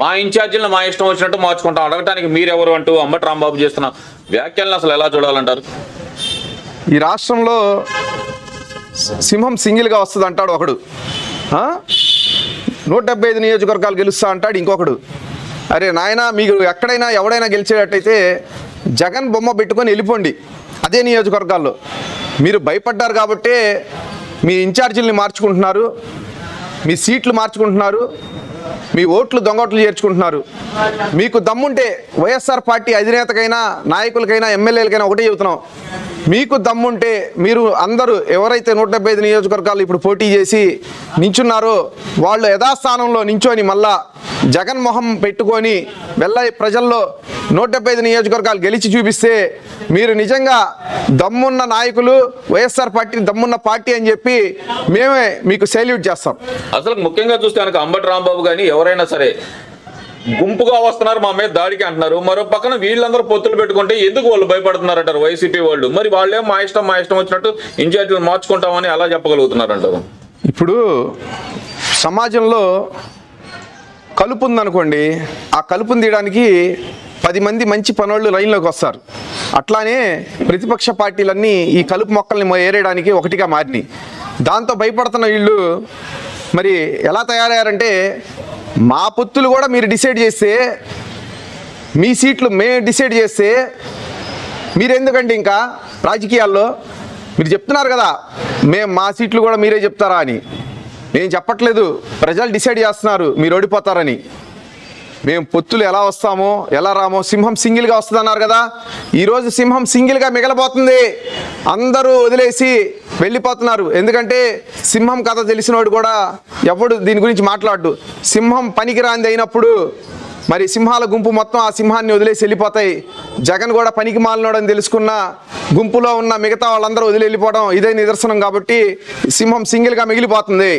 మా ఇన్ఛార్జీలను మా ఇష్టం వచ్చినట్టు మార్చుకుంటాం, అడగటానికి మీరెవరు అంటూ అంబటి రాంబాబు చేస్తున్న వ్యాఖ్యలను అసలు ఎలా చూడాలంటారు? ఈ రాష్ట్రంలో సింహం సింగిల్గా వస్తుంది అంటాడు ఒకడు, 175 నియోజకవర్గాలు గెలుస్తా అంటాడు ఇంకొకడు. అరే నాయన, మీకు ఎక్కడైనా ఎవడైనా గెలిచేటట్టయితే జగన్ బొమ్మ పెట్టుకొని వెళ్ళిపోండి అదే నియోజకవర్గాల్లో. మీరు భయపడ్డారు కాబట్టే మీ ఇన్ఛార్జీలని మార్చుకుంటున్నారు, మీ సీట్లు మార్చుకుంటున్నారు, మీ ఓట్లు దొంగోట్లు చేర్చుకుంటున్నారు. మీకు దమ్ముంటే వైఎస్ఆర్ పార్టీ అధినేతకైనా నాయకులకైనా ఎమ్మెల్యేలకైనా ఒకటే చెబుతున్నాం, మీకు దమ్ముంటే మీరు అందరూ ఎవరైతే 175 నియోజకవర్గాలు ఇప్పుడు పోటీ చేసి నించున్నారో వాళ్ళు యథాస్థానంలో నించొని మళ్ళా జగన్మోహం పెట్టుకొని ప్రజల్లో 175 నియోజకవర్గాలు గెలిచి చూపిస్తే మీరు నిజంగా దమ్మున్న నాయకులు, వైఎస్ఆర్ పార్టీ దమ్మున్న పార్టీ అని చెప్పి మేమే మీకు సెల్యూట్ చేస్తాం. అసలు ముఖ్యంగా చూస్తే కనుక అంబటి రాంబాబు కానీ ఎవరైనా సరే గుంపుగా వస్తున్నారు మా మీద దాడికి అంటున్నారు. మరో పక్కన వీళ్ళందరూ పొత్తులు పెట్టుకుంటే ఎందుకు వాళ్ళు భయపడుతున్నారంటారు వైసీపీ వాళ్ళు? మరి వాళ్ళేం మా ఇష్టం వచ్చినట్టు ఇన్ఛార్జీలు మార్చుకుంటామని అలా చెప్పగలుగుతున్నారు అంటారు. ఇప్పుడు సమాజంలో కలుపు ఉందనుకోండి, ఆ కలుపుని తీయడానికి 10 మంది మంచి పనోళ్ళు లైన్లోకి వస్తారు. అట్లానే ప్రతిపక్ష పార్టీలన్నీ ఈ కలుపు మొక్కల్ని ఏరేయడానికి ఒకటిగా మారినాయి. దాంతో భయపడుతున్న వీళ్ళు మరి ఎలా తయారయ్యారంటే, మా పొత్తులు కూడా మీరు డిసైడ్ చేస్తే, మీ సీట్లు మేము డిసైడ్ చేస్తే మీరెందుకండి ఇంకా రాజకీయాల్లో? మీరు చెప్తున్నారు కదా మా సీట్లు కూడా మీరే చెప్తారా అని. నేను చెప్పట్లేదు, ప్రజలు డిసైడ్ చేస్తున్నారు మీరు ఓడిపోతారని. మేము పొత్తులు ఎలా వస్తామో ఎలా రామో, సింహం సింగిల్గా వస్తుంది అన్నారు కదా, ఈరోజు సింహం సింగిల్గా మిగలబోతుంది. అందరూ వదిలేసి వెళ్ళిపోతున్నారు. ఎందుకంటే సింహం కథ తెలిసినోడు కూడా ఎవడు దీని గురించి మాట్లాడు. సింహం పనికిరాంది అయినప్పుడు మరి సింహాల గుంపు మొత్తం ఆ సింహాన్ని వదిలేసి వెళ్ళిపోతాయి. జగన్ కూడా పనికి మాలినోడని తెలుసుకున్న గుంపులో ఉన్న మిగతా వాళ్ళందరూ వదిలి వెళ్ళిపోవడం ఇదే నిదర్శనం. కాబట్టి సింహం సింగిల్గా మిగిలిపోతుంది.